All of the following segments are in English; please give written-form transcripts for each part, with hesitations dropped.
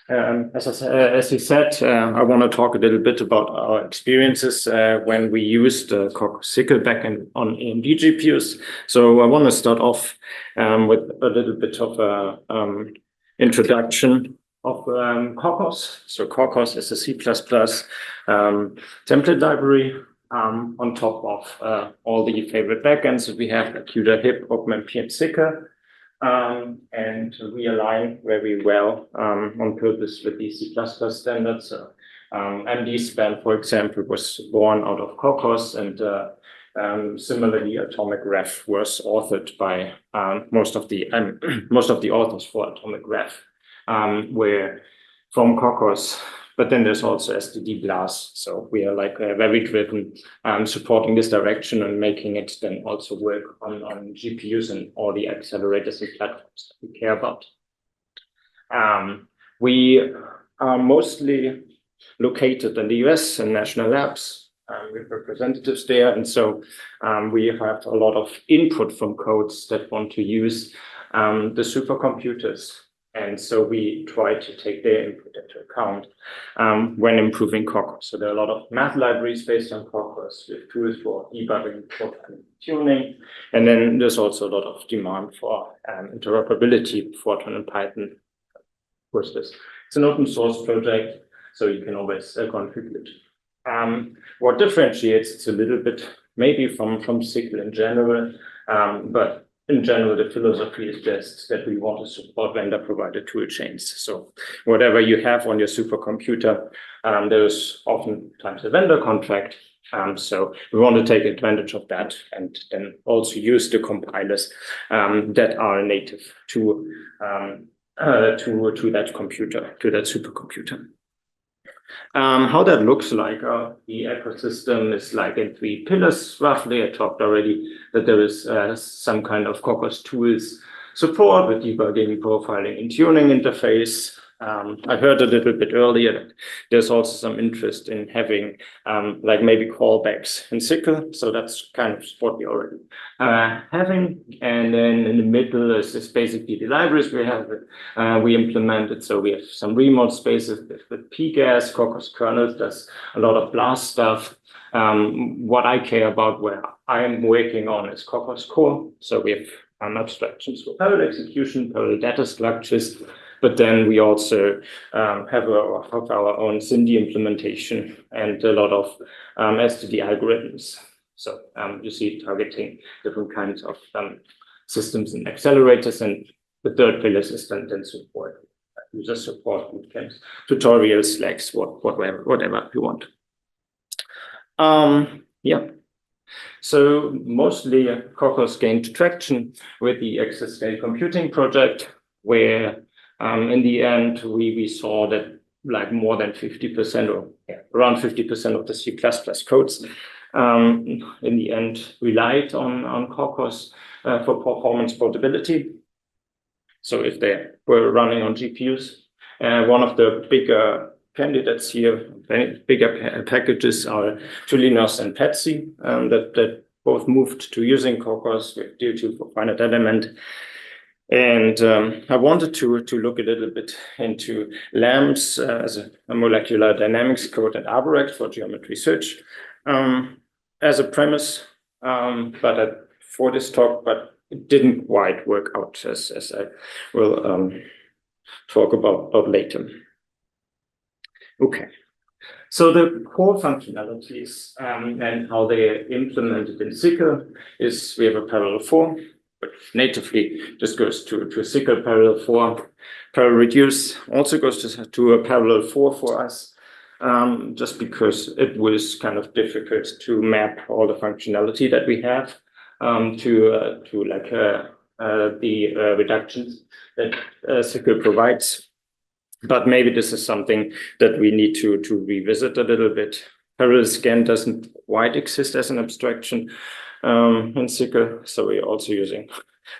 As you said, I want to talk a little bit about our experiences when we used Kokkos SYCL backend on AMD GPUs. So I want to start off with a little bit of an introduction of Kokkos. So Kokkos is a C++ template library on top of all the favorite backends that we have, like CUDA, HIP, OpenMP, and SYCL. And we align very well on purpose with the C++ standards. MD-SPAN, for example, was born out of Kokkos, and similarly, Atomic Graph was authored by most of the authors for Atomic Graph were from Kokkos. But then there's also STD BLAS. So we are like very driven supporting this direction and making it then also work on GPUs and all the accelerators and platforms that we care about. We are mostly located in the US and national labs. We have representatives there. And so we have a lot of input from codes that want to use the supercomputers. And so we try to take their input into account when improving Kokkos. So there are a lot of math libraries based on Kokkos with tools for debugging, for tuning. And then there's also a lot of demand for interoperability, Fortran and Python. Of course, it's an open source project, so you can always contribute. What differentiates it's a little bit maybe from SYCL in general, but in general, the philosophy is just that we want to support vendor-provided tool chains. So whatever you have on your supercomputer, there's oftentimes a vendor contract. So we want to take advantage of that and then also use the compilers that are native to that computer, to that supercomputer. How that looks like, the ecosystem is like in 3 pillars, roughly. I talked already that there is some kind of Kokkos tools support with debugging, profiling, and tuning interface. I heard a little bit earlier that there's also some interest in having like maybe callbacks in SYCL. So that's kind of what we already having. And then in the middle is basically the libraries we have we implemented. So we have some remote spaces with PGAS, Kokkos kernel does a lot of BLAS stuff. What I care about, where I am working on, is Kokkos core. So we have abstractions for parallel execution, parallel data structures. But then we also have our own SIND implementation and a lot of STD algorithms. So you see targeting different kinds of systems and accelerators. And the third pillar is then support, user support, bootcamps, tutorials, Slacks, whatever you want. Yeah. So mostly Kokkos gained traction with the exascale computing project, where in the end, we saw that like more than 50% or around 50% of the C++ codes in the end relied on Kokkos for performance portability. So if they were running on GPUs, one of the bigger candidates here, bigger packages are Tulinos and Petsy that both moved to using Kokkos due to for finite element. And I wanted to look a little bit into LAMPS as a molecular dynamics code and Arborect for geometry search as a premise, for this talk, but it didn't quite work out as I will talk about later. Okay, so the core functionalities and how they are implemented in SYCL is we have a parallel 4. But natively just goes to a SYCL parallel 4. Parallel reduce also goes to a parallel 4 for us, just because it was kind of difficult to map all the functionality that we have to like the reductions that SYCL provides. But maybe this is something that we need to revisit a little bit. Parallel scan doesn't quite exist as an abstraction in SYCL, so we're also using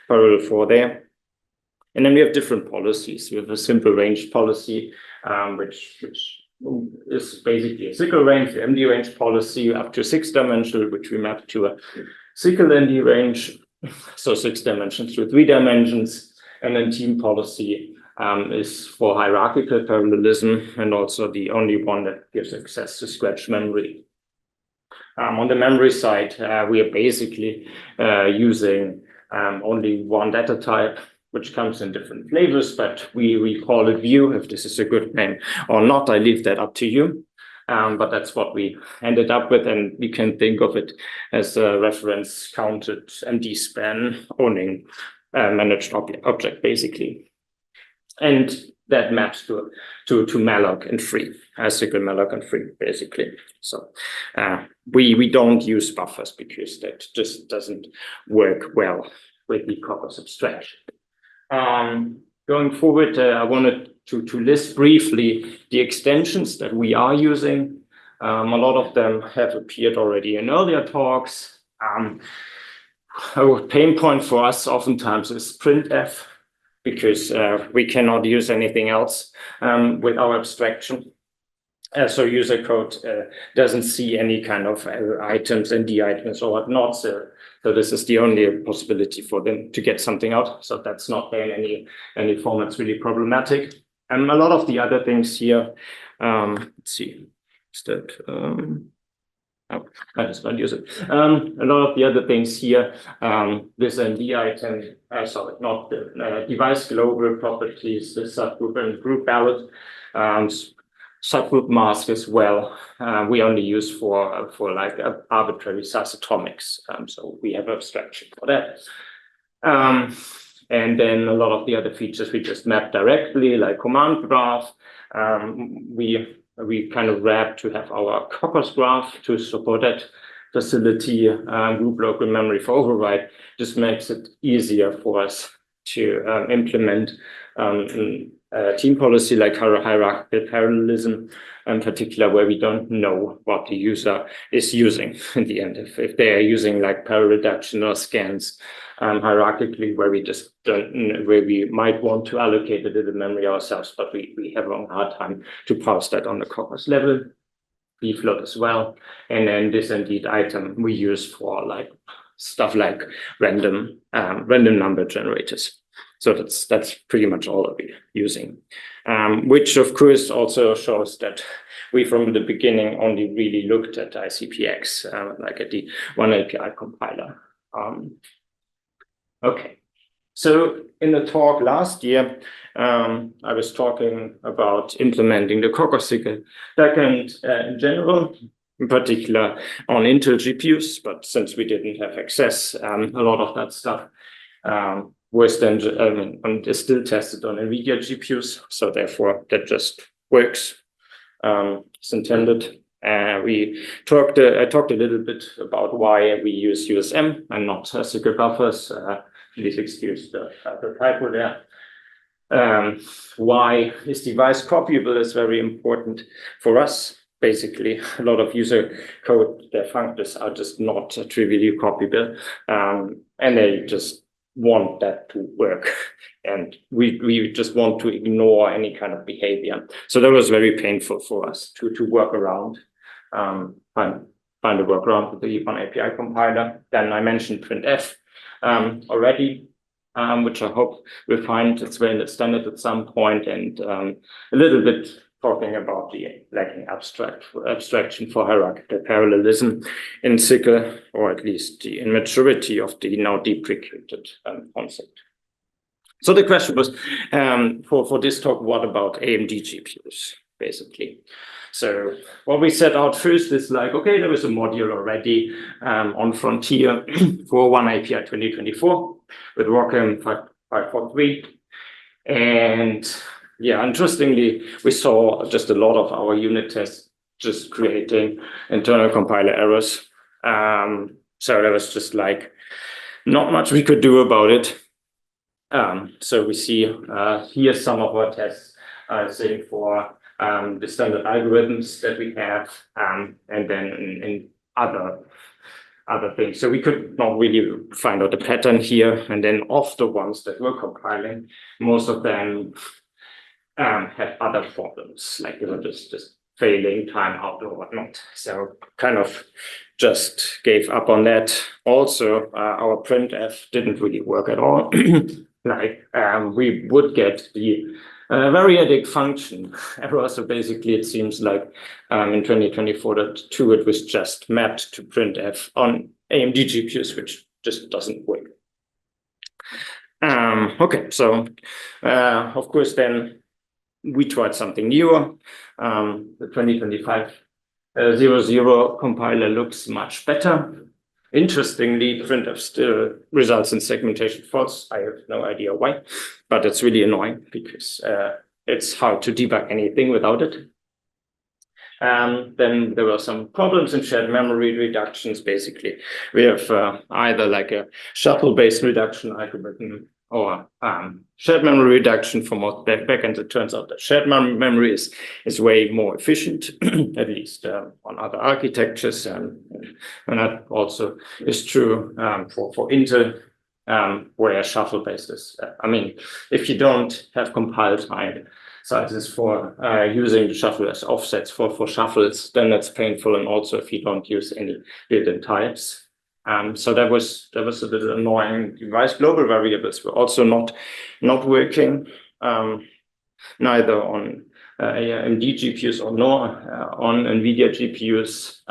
parallel 4 there. And then we have different policies. We have a simple range policy, which is basically a SYCL range, the MD range policy up to 6-dimensional, which we map to a SYCL ND range, so 6 dimensions through 3 dimensions, and then team policy, is for hierarchical parallelism and also the only one that gives access to scratch memory. On the memory side, we are basically using only one data type, which comes in different flavors, but we call it view. If this is a good name or not, I leave that up to you. But that's what we ended up with, and you can think of it as a reference counted MD span owning managed object, basically. And that maps to malloc and free, SYCL malloc and free, basically. So we don't use buffers because that just doesn't work well with the Kokkos abstraction. Going forward, I wanted to list briefly the extensions that we are using. A lot of them have appeared already in earlier talks. A pain point for us oftentimes is printf, because we cannot use anything else with our abstraction. So user code doesn't see any kind of items, ND items or whatnot. So this is the only possibility for them to get something out. So that's not in any form. It's really problematic. And a lot of the other things here, let's see, is that, oh, I just don't use it. A lot of the other things here, this ND item, sorry, not the device global properties, the subgroup and group ballot, subgroup mask as well. We only use for like arbitrary size atomics. So we have abstraction for that. And then a lot of the other features we just map directly, like command graph. We kind of wrap to have our Kokkos graph to support that facility, group local memory for override. Just makes it easier for us to implement team policy like hierarchical parallelism, in particular where we don't know what the user is using in the end. If they are using like parallel reduction or scans hierarchically, where we just don't, where we might want to allocate a little memory ourselves, but we have a hard time to parse that on the Kokkos level. Float as well, and then this indeed item we use for like stuff like random number generators. So that's pretty much all that we're using, which of course also shows that we from the beginning only really looked at ICPX, like at the one API compiler. Okay, so in the talk last year, I was talking about implementing the Kokkos SYCL backend in general, in particular on Intel GPUs, but since we didn't have access, a lot of that stuff was then and is still tested on NVIDIA GPUs, so therefore that just works as intended. I talked a little bit about why we use USM and not SYCL buffers. Please excuse the typo there. Why is device copyable is very important for us. Basically, a lot of user code, their functors are just not trivially copyable, and they just want that to work, and we just want to ignore any kind of behavior. So that was very painful for us to work around, find a workaround with the one API compiler. Then I mentioned printf already, which I hope we'll find its way in the standard at some point, and a little bit talking about the lacking abstraction for hierarchical parallelism in SYCL, or at least the immaturity of the now deprecated concept. So the question was, for this talk, what about AMD GPUs, basically? So what we set out first is like, okay, there was a module already on Frontier for one API 2024 with ROCm 543. And yeah, interestingly, we saw just a lot of our unit tests just creating internal compiler errors. So there was just like not much we could do about it. So we see here some of our tests, saying for the standard algorithms that we have, and then in other things. So we could not really find out the pattern here. And then of the ones that were compiling, most of them had other problems, like they were just failing timeout or whatnot. So kind of just gave up on that. Also, our printf didn't really work at all. we would get the variadic function error. So basically, it seems like in 2024.2, it was just mapped to printf on AMD GPUs, which just doesn't work. Okay, so of course, then we tried something newer. The 2025.00 compiler looks much better. Interestingly, printf still results in segmentation faults. I have no idea why, but it's really annoying because it's hard to debug anything without it. Then there were some problems in shared memory reductions. Basically, we have either like a shuffle-based reduction algorithm or shared memory reduction for most backends. It turns out that shared memory is way more efficient, at least on other architectures, and that also is true for Intel, where shuffle-based is. I mean, if you don't have compile time sizes for using the shuffle as offsets for shuffles, then that's painful, and also if you don't use any built-in types. So that was a little annoying. Device global variables were also not working, neither on AMD GPUs or nor on NVIDIA GPUs.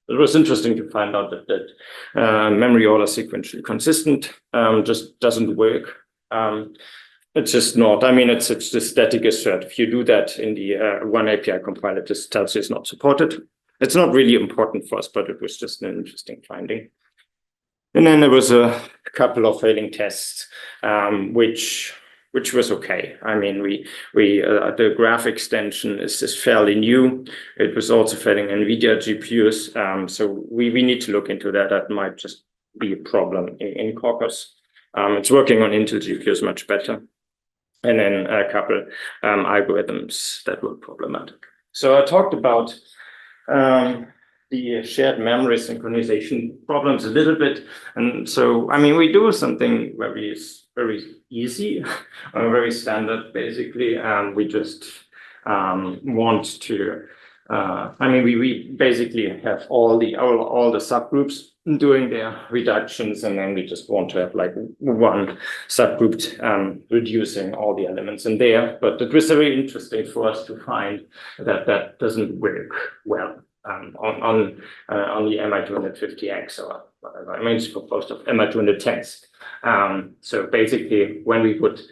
It was interesting to find out that memory order sequentially consistent just doesn't work. It's just not. I mean, it's just static assert. If you do that in the one API compiler, it just tells you it's not supported. It's not really important for us, but it was just an interesting finding. And then there was a couple of failing tests, which was okay. I mean, the graph extension is fairly new. It was also failing NVIDIA GPUs, so we need to look into that. That might just be a problem in Kokkos. It's working on Intel GPUs much better. And then a couple algorithms that were problematic. So I talked about the shared memory synchronization problems a little bit. And so, I mean, we do something very easy, very standard, basically. We just want to, I mean, we basically have all the subgroups doing their reductions, and then we just want to have like one subgroup reducing all the elements in there. But it was very interesting for us to find that doesn't work well on the MI250X, or I mean, it's composed of MI210s. So basically, when we would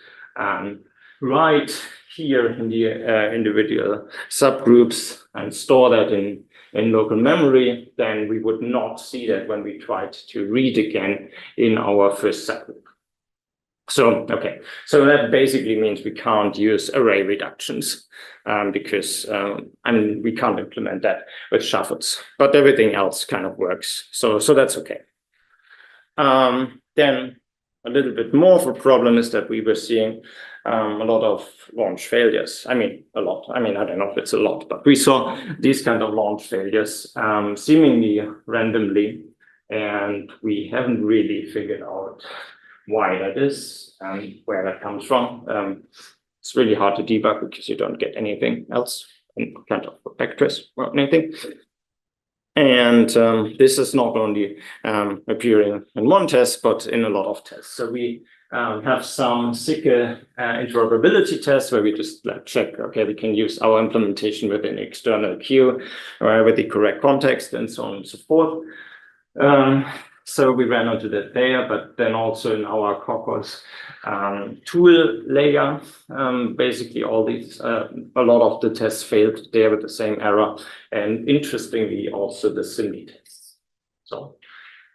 write here in the individual subgroups and store that in local memory, then we would not see that when we tried to read again in our first subgroup. So, okay, so that basically means we can't use array reductions because, I mean, we can't implement that with shuffles, but everything else kind of works. So that's okay. Then a little bit more of a problem is that we were seeing a lot of launch failures. I mean, a lot. I mean, I don't know if it's a lot, but we saw these kind of launch failures seemingly randomly, and we haven't really figured out why that is and where that comes from. It's really hard to debug because you don't get anything else in kind of backtrace or anything. And this is not only appearing in one test, but in a lot of tests. So we have some SYCL interoperability tests where we just check, okay, we can use our implementation with an external queue with the correct context and so on and so forth. So we ran onto that there, but then also in our Kokkos tool layer, basically all these, a lot of the tests failed there with the same error, and interestingly also the SIMD tests. So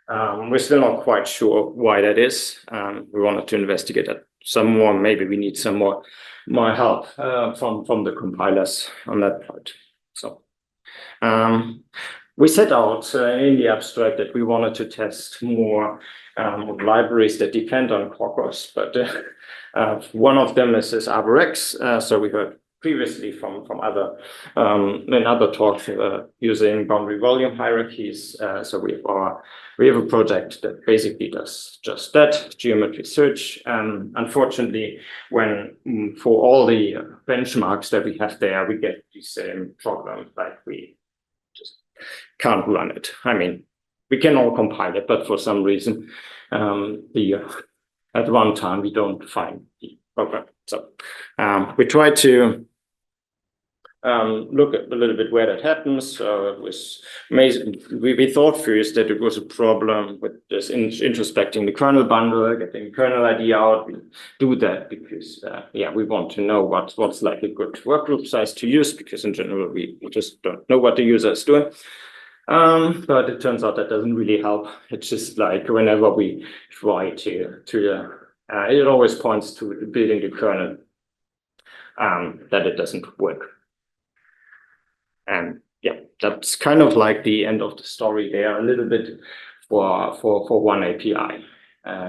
we're still not quite sure why that is. We wanted to investigate that some more. Maybe we need some more help from the compilers on that part. So we set out in the abstract that we wanted to test more libraries that depend on Kokkos, but one of them is ARBOREX. So we heard previously from other in other talks using boundary volume hierarchies. So we have a project that basically does just that, geometry search. Unfortunately, when for all the benchmarks that we have there, we get the same problem, like we just can't run it. I mean, we can all compile it, but for some reason, the at runtime we don't find the program. So we try to look at a little bit where that happens. So it was amazing. We thought first that it was a problem with this introspecting the kernel bundle, getting the kernel ID out. We do that because we want to know what's like a good workgroup size to use, because in general we just don't know what the user is doing. But it turns out that doesn't really help. It's just like whenever we try to it always points to building the kernel that it doesn't work. And that's kind of like the end of the story there, a little bit for one API.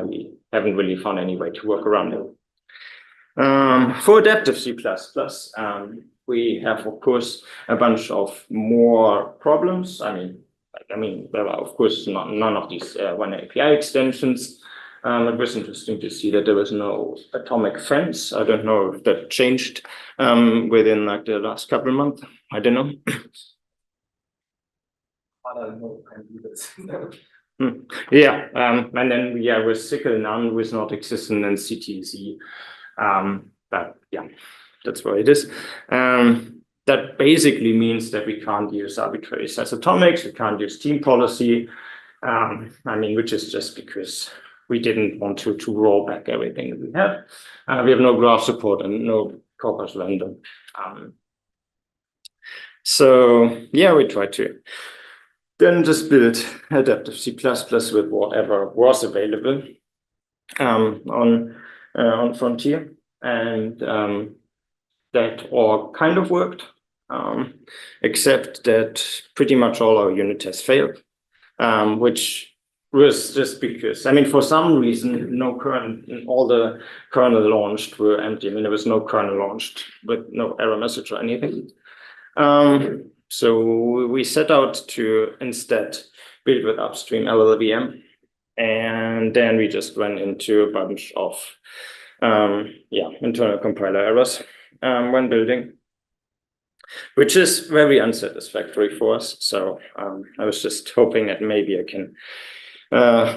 We haven't really found any way to work around it. For adaptive C++, we have, of course, a bunch of more problems. I mean, there are, of course, none of these one API extensions. It was interesting to see that there was no atomic fence. I don't know if that changed within like the last couple of months. I don't know. I don't know. Yeah, and then with SYCL none was not existent in CTZ. But yeah, that's what it is. That basically means that we can't use arbitrary size atomics, we can't use team policy. I mean, which is just because we didn't want to roll back everything that we have. We have no graph support and no Kokkos random. So yeah, we tried to then just build adaptive C++ with whatever was available on Frontier, and that all kind of worked, except that pretty much all our unit tests failed, which was just because, I mean, for some reason, no kernel, all the kernel launched were empty. I mean, there was no kernel launched with no error message or anything. So we set out to instead build with upstream LLVM, and then we just ran into a bunch of internal compiler errors when building, which is very unsatisfactory for us. So I was just hoping that maybe I can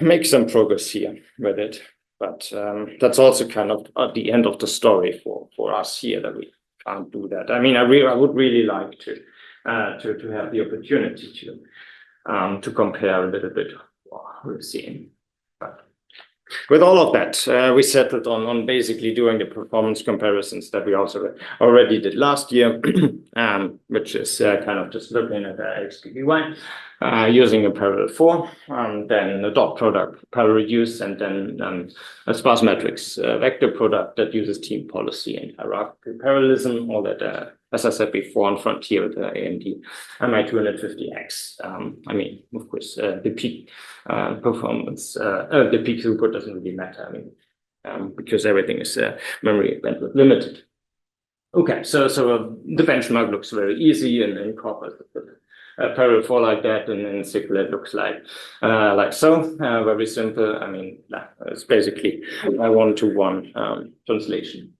make some progress here with it. But that's also kind of at the end of the story for us here, that we can't do that. I mean, I would really like to have the opportunity to compare a little bit what we're seeing. But with all of that, we settled on basically doing the performance comparisons that we also already did last year, which is kind of just looking at the XPPY, using a parallel 4, then a dot product parallel reduce, and then a sparse matrix vector product that uses team policy and hierarchical parallelism, all that, as I said before, on Frontier with the AMD MI250X. I mean, of course, the peak performance, the peak throughput doesn't really matter. I mean, because everything is memory bandwidth limited. Okay, so the benchmark looks very easy, and then Kokkos parallel 4 like that, and then SYCL it looks like so, very simple. I mean, it's basically a one-to-one translation.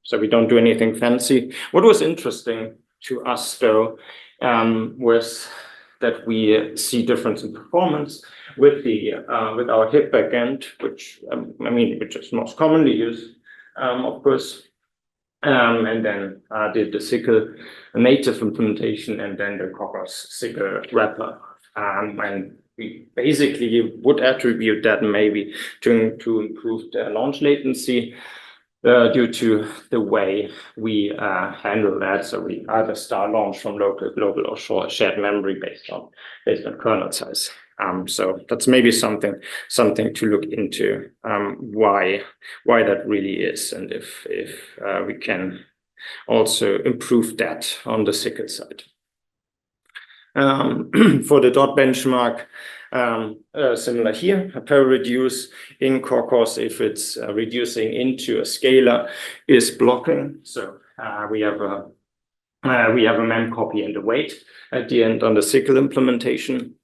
So we don't do anything fancy. What was interesting to us, though, was that we see difference in performance with our HIP backend, which which is most commonly used, of course, and then did the SYCL native implementation, and then the Kokkos SYCL wrapper, and we basically would attribute that maybe to improve the launch latency. Due to the way we handle that, so we either start launch from local, global, or shared memory based on kernel size. So that's maybe something to look into, why that really is, and if we can also improve that on the SYCL side. For the dot benchmark, similar here, a parallel reduce in Kokkos, if it's reducing into a scalar, is blocking. So we have a mem copy and a wait at the end on the SYCL implementation.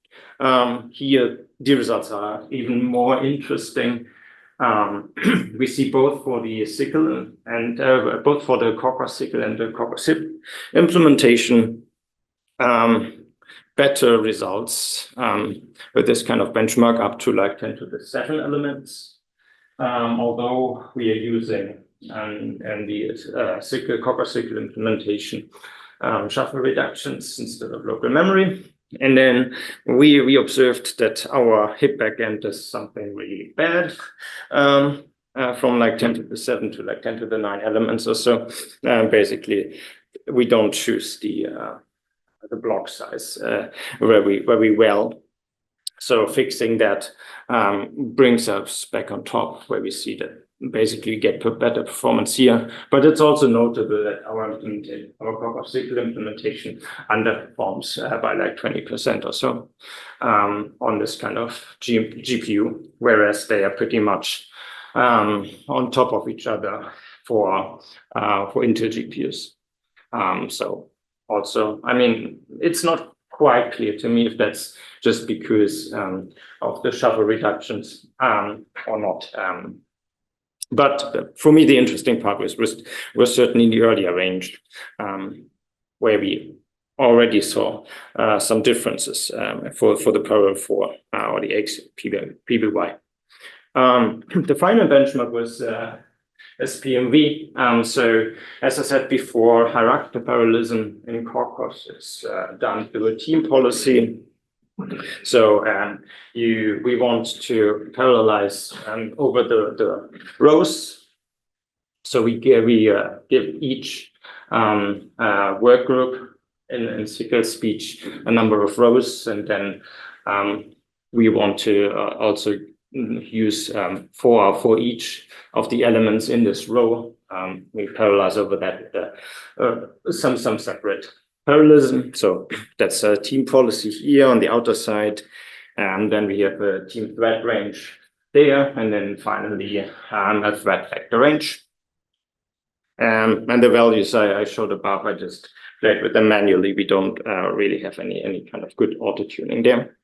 Here, the results are even more interesting. We see both for the SYCL and both for the Kokkos SYCL and the Kokkos HIP implementation, better results with this kind of benchmark up to like 10 to the 7 elements. although we are using and the Kokkos SYCL implementation shuffle reductions instead of local memory. And then we observed that our HIP backend is something really bad, from like 10 to the 7 to like 10 to the 9 elements or so. Basically, we don't choose the block size very well. So fixing that brings us back on top, where we see that basically get better performance here. But it's also notable that our Kokkos SYCL implementation underperforms by like 20% or so on this kind of GPU, whereas they are pretty much on top of each other for Intel GPUs. So also, I mean, it's not quite clear to me if that's just because of the shuffle reductions or not. But for me, the interesting part was certainly the earlier range, where we already saw some differences for the parallel 4 or the XPBY. The final benchmark was SPMV. So as I said before, hierarchical parallelism in Kokkos is done through a team policy. So we want to parallelize over the rows. So we give each work group in SYCL speech a number of rows, and then we want to also use for each of the elements in this row. We parallelize over that some separate parallelism. So that's a team policy here on the outer side, and then we have a team thread range there, and then finally a thread vector range. And the values I showed above, I just played with them manually. We don't really have any kind of good auto tuning there.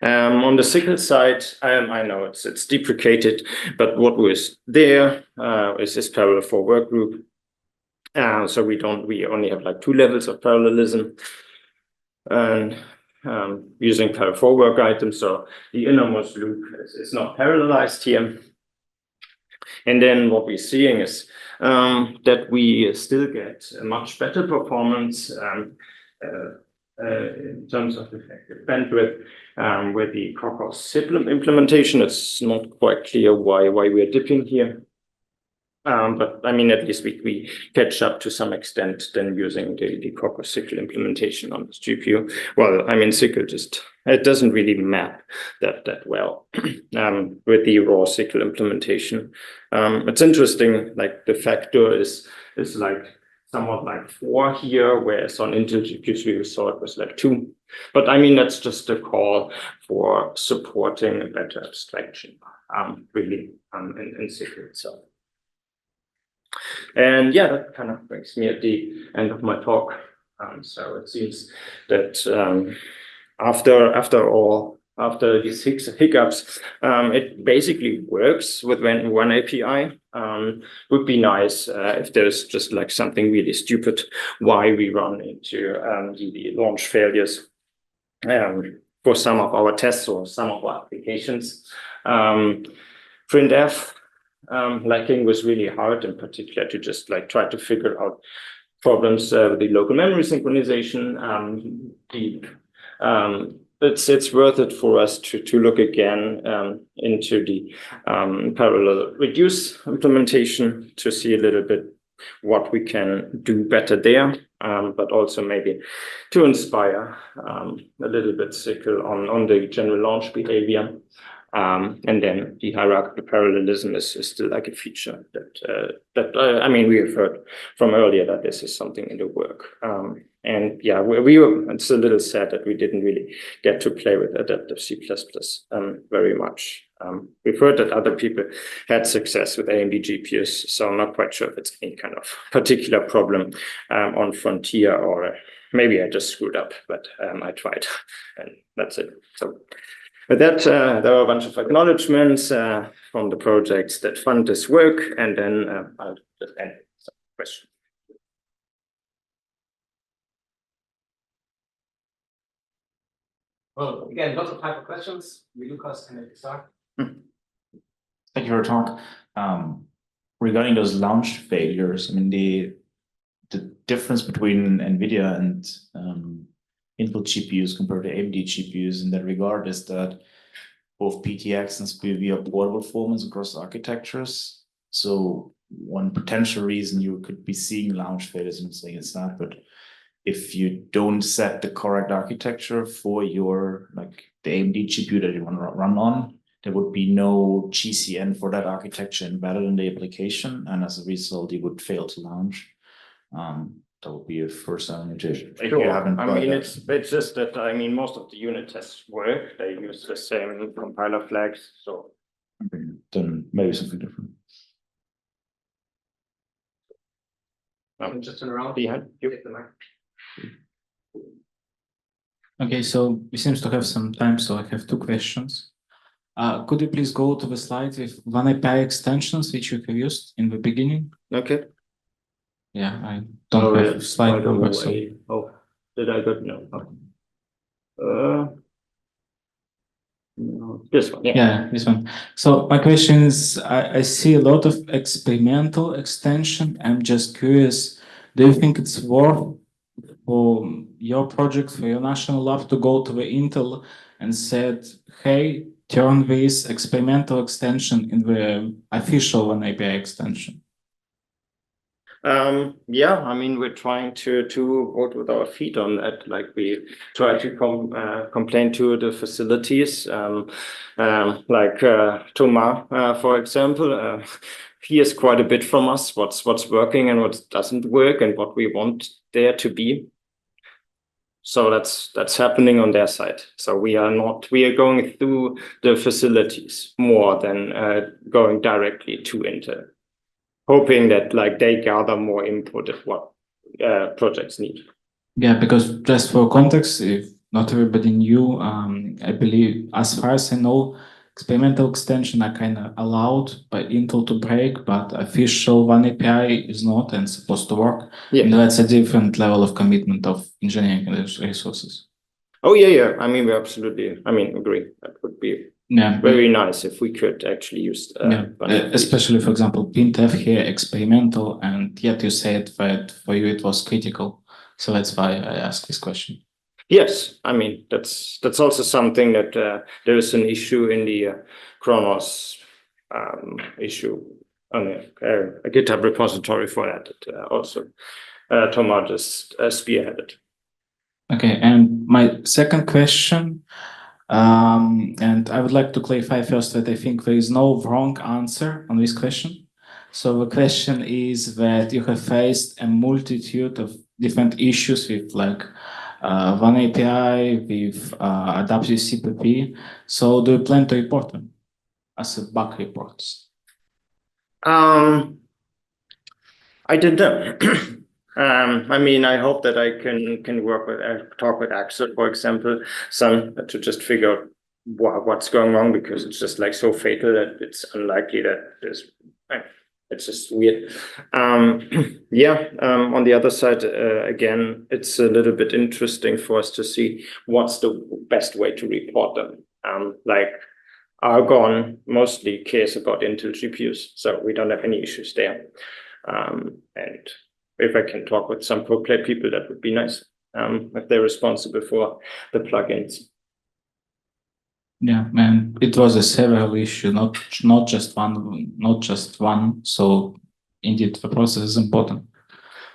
On the SYCL side, I know it's deprecated, but what was there is this parallel 4 work group. So we only have like 2 levels of parallelism, and using parallel 4 work items. So the innermost loop is not parallelized here. And then what we're seeing is that we still get a much better performance in terms of effective bandwidth with the Kokkos SYCL implementation. It's not quite clear why we're dipping here. But I mean, at least we catch up to some extent then using the Kokkos SYCL implementation on this GPU. Well, I mean, SYCL it doesn't really map that well with the raw SYCL implementation. It's interesting, like the factor is like somewhat like 4 here, whereas on Intel GPUs we saw it was like 2. But I mean, that's just a call for supporting a better abstraction, really, in SYCL itself. And yeah, that kind of brings me at the end of my talk. So it seems that after these hiccups, it basically works with one API. Would be nice if there's just like something really stupid why we run into the launch failures for some of our tests or some of our applications. Printf lacking was really hard, in particular to just like try to figure out problems with the local memory synchronization. It's worth it for us to look again into the parallel reduce implementation to see a little bit what we can do better there, but also maybe to inspire a little bit SYCL on the general launch behavior. And then the hierarchical parallelism is still like a feature that I mean, we have heard from earlier that this is something in the work. And yeah, it's a little sad that we didn't really get to play with adaptive C++ very much. We've heard that other people had success with AMD GPUs, so I'm not quite sure if it's any kind of particular problem on Frontier, or maybe I just screwed up, but I tried, and that's it. So with that, there are a bunch of acknowledgements from the projects that fund this work, and then I'll just end some questions. Well, again, lots of type of questions. Lucas, can I start? Thank you for your talk. Regarding those launch failures, I mean, the difference between NVIDIA and Intel GPUs compared to AMD GPUs in that regard is that both PTX and SPV are portable formats across architectures. So one potential reason you could be seeing launch failures, and saying it's not, but if you don't set the correct architecture for your, like the AMD GPU that you want to run on, there would be no GCN for that architecture embedded in the application, and as a result, you would fail to launch. That would be a first element. Sure. I mean, it's just that, I mean, most of the unit tests work. They use the same compiler flags. So then maybe something different. Just turn around behind you. Okay, so we seem to have some time, so I have two questions. Could you please go to the slide with one API extensions which you have used in the beginning? Okay. Yeah, I don't have slide number. So... Oh, did I go? No. No, this one. Yeah, this one. So my question is, I see a lot of experimental extension. I'm just curious, do you think it's worth for your project, for your national lab to go to the Intel and said, hey, turn this experimental extension in the official one API extension? Yeah, I mean, we're trying to vote with our feet on that. Like we try to complain to the facilities, like Thomas, for example. He hears quite a bit from us, what's working and what doesn't work and what we want there to be. So that's happening on their side. So we are going through the facilities more than going directly to Intel, hoping that like they gather more input of what projects need. Yeah, because just for context, if not everybody knew, I believe, as far as I know, experimental extension are kind of allowed by Intel to break, but official one API is not and supposed to work. Yeah. And that's a different level of commitment of engineering resources. Oh yeah. I mean, we absolutely, agree. That would be very nice if we could actually use especially, for example, printf here experimental, and yet you said that for you it was critical. So that's why I asked this question. Yes, I mean, that's also something that there is an issue in the Kronos issue on a GitHub repository for that. Also, Thomas just spearheaded. Okay, and my second question, and I would like to clarify first that I think there is no wrong answer on this question. So the question is that you have faced a multitude of different issues with like one API, with adaptive CPP. So do you plan to report them as bug reports? I don't know. I mean, I hope that I can work with talk with Axel, for example, to just figure out what's going wrong, because it's just like so fatal that it's unlikely that it's just weird. Yeah. On the other side, again, it's a little bit interesting for us to see what's the best way to report them. Like Argonne mostly cares about Intel GPUs, so we don't have any issues there. And if I can talk with some ProPlate people, that would be nice. If they're responsible for the plugins. Yeah, and it was a several issue, not just one. So indeed, the process is important.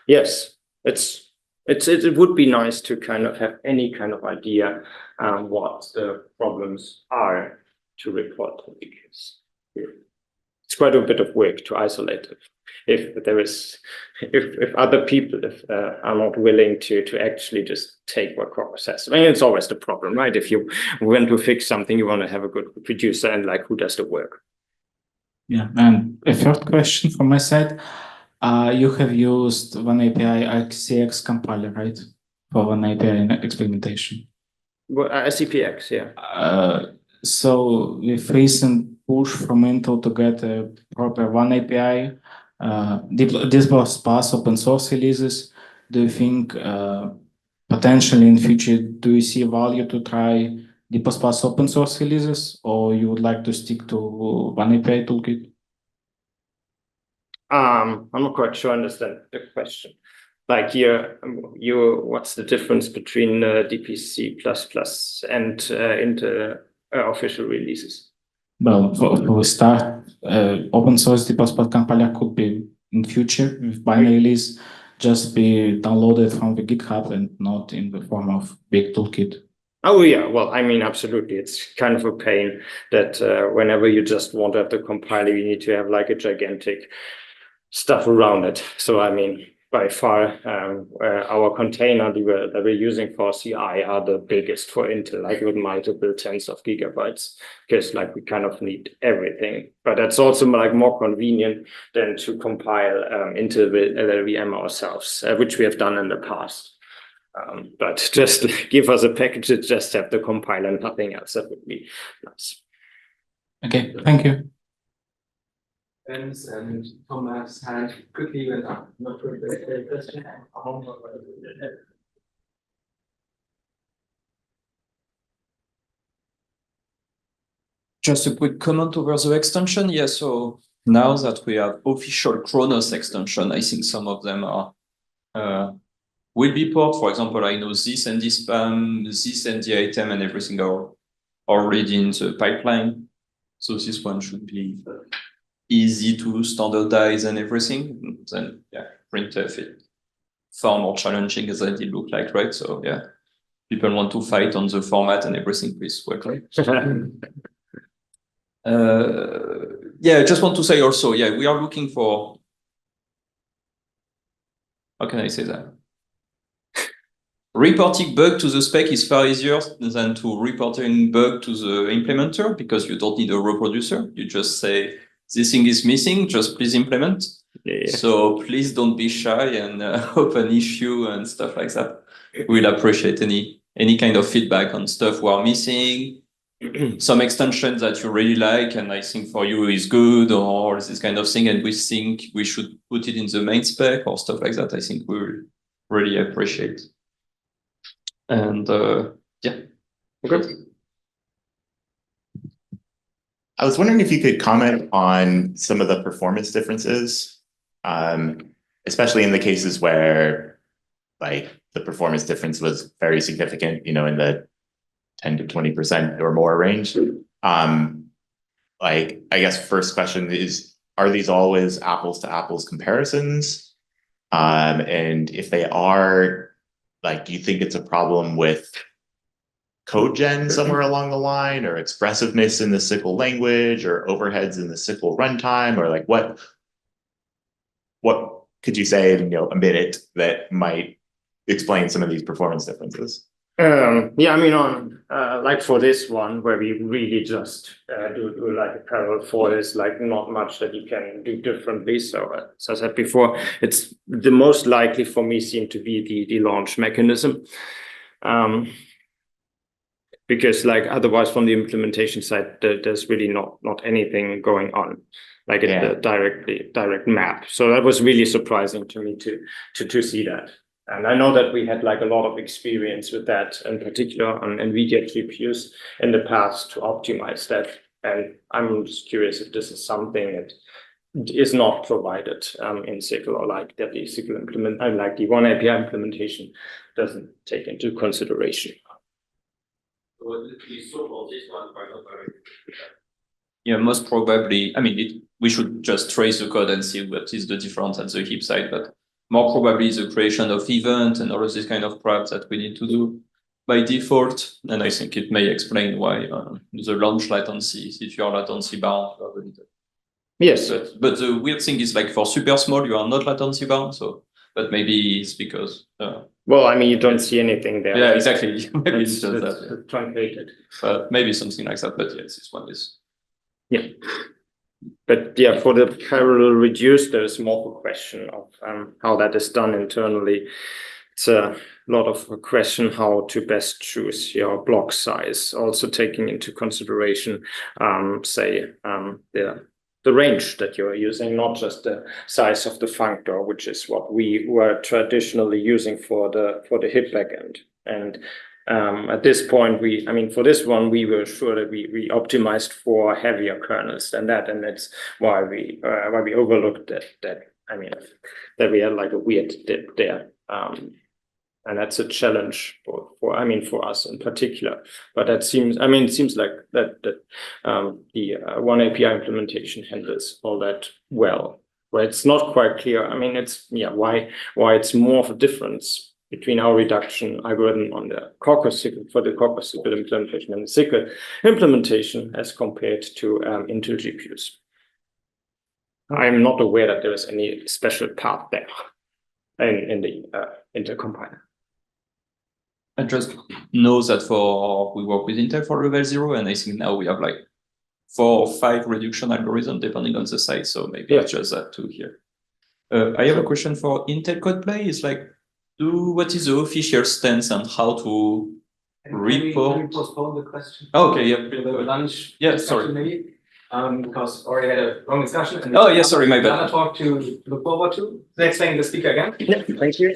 Yes, it would be nice to kind of have any kind of idea what the problems are to report them, because it's quite a bit of work to isolate it. If other people are not willing to actually just take what Kokkos says. I mean, it's always the problem, right? If you want to fix something, you want to have a good producer, and like, who does the work? Yeah, and a third question from my side. You have used one API RCX compiler, right? For one API experimentation. Well, SCPX, yeah. So with recent push from Intel to get a proper one API, this was past open source releases. Do you think potentially in future, do you see value to try D++ open source releases, or you would like to stick to one API toolkit? I'm not quite sure I understand the question. Like what's the difference between DPC++ and Intel official releases? Well, for a start, open source D++ compiler could be in future with binary release just be downloaded from the GitHub and not in the form of big toolkit. Oh yeah, well, I mean, absolutely. It's kind of a pain that whenever you just want to have the compiler, you need to have like a gigantic stuff around it. So I mean, by far, our container that we're using for CI are the biggest for Intel, like with multiple tens of gigabytes, because like we kind of need everything. But that's also like more convenient than to compile into the VM ourselves, which we have done in the past. But just give us a package that just have the compiler and nothing else. That would be nice. Okay, thank you. And Thomas hand quickly went up. Not for the question. Just a quick comment over the extension. Yeah, so now that we have official Kronos extension, I think some of them are will be port. For example, I know this and this this and the item and everything are already in the pipeline. So this one should be easy to standardize and everything. Then yeah, printf it far more challenging as it look like, right? So yeah, people want to fight on the format and everything, please welcome. Yeah, I just want to say also, yeah, we are looking for, how can I say that? Reporting bug to the spec is far easier than to reporting bug to the implementer because you don't need a reproducer. You just say, this thing is missing, just please implement. Yeah. So please don't be shy and open issue and stuff like that. We'll appreciate any kind of feedback on stuff we are missing, some extensions that you really like and I think for you is good or this kind of thing and we think we should put it in the main spec or stuff like that. I think we will really appreciate. And yeah. Okay. I was wondering if you could comment on some of the performance differences, especially in the cases where like the performance difference was very significant, you know, in the 10 to 20% or more range. Like, I guess first question is, are these always apples to apples comparisons? And if they are, like, do you think it's a problem with code gen somewhere along the line or expressiveness in the SYCL language or overheads in the SYCL runtime or like what could you say in, you know, a minute that might explain some of these performance differences? Yeah, I mean, on like for this one, where we really just do like a parallel for this, like not much that you can do differently. So as I said before, it's the most likely for me seem to be the launch mechanism. Because like otherwise from the implementation side, there's really not anything going on, like it's a direct map. So that was really surprising to me to see that. And I know that we had like a lot of experience with that, in particular on NVIDIA GPUs in the past to optimize that. And I'm just curious if this is something that is not provided in SYCL or like that the SYCL implement, like the one API implementation doesn't take into consideration. Yeah, most probably. I mean, we should just trace the code and see what is the difference at the heap side, but more probably the creation of event and all of this kind of prep that we need to do by default. And I think it may explain why the launch latency, if you are latency bound. Yes. But the weird thing is like for super small, you are not latency bound. So, but maybe it's because. Well, I mean, you don't see anything there. Yeah, exactly. Maybe it's just that. Yeah. Truncated. Maybe something like that. But yes, this one is. Yeah. But yeah, for the parallel reduce, there's more a question of how that is done internally. It's a lot of a question how to best choose your block size, also taking into consideration, the range that you're using, not just the size of the functor, which is what we were traditionally using for the HIP backend. And At this point, for this one, we were sure that we optimized for heavier kernels than that, and that's why we overlooked that we had like a weird dip there. And that's a challenge for us in particular. But it seems like that the one API implementation handles all that well. Where it's not quite clear. Why it's more of a difference between our reduction algorithm on the Kokkos SYCL for the Kokkos SYCL implementation and the SYCL implementation as compared to Intel GPUs. I'm not aware that there is any special path there in the Intel compiler. I just know that we work with Intel for level 0, and I think now we have like 4 or 5 reduction algorithms depending on the size. So maybe it's just that too here. I have a question for Intel CodePlay. It's like, what is the official stance on how to report? Can we postpone the question? Okay, yeah. The lunch. Yeah, sorry. Maybe, because already had a long discussion. And Oh, yeah, sorry, my bad. Another talk to look forward to. Let's thank the speaker again. Yeah, thank you.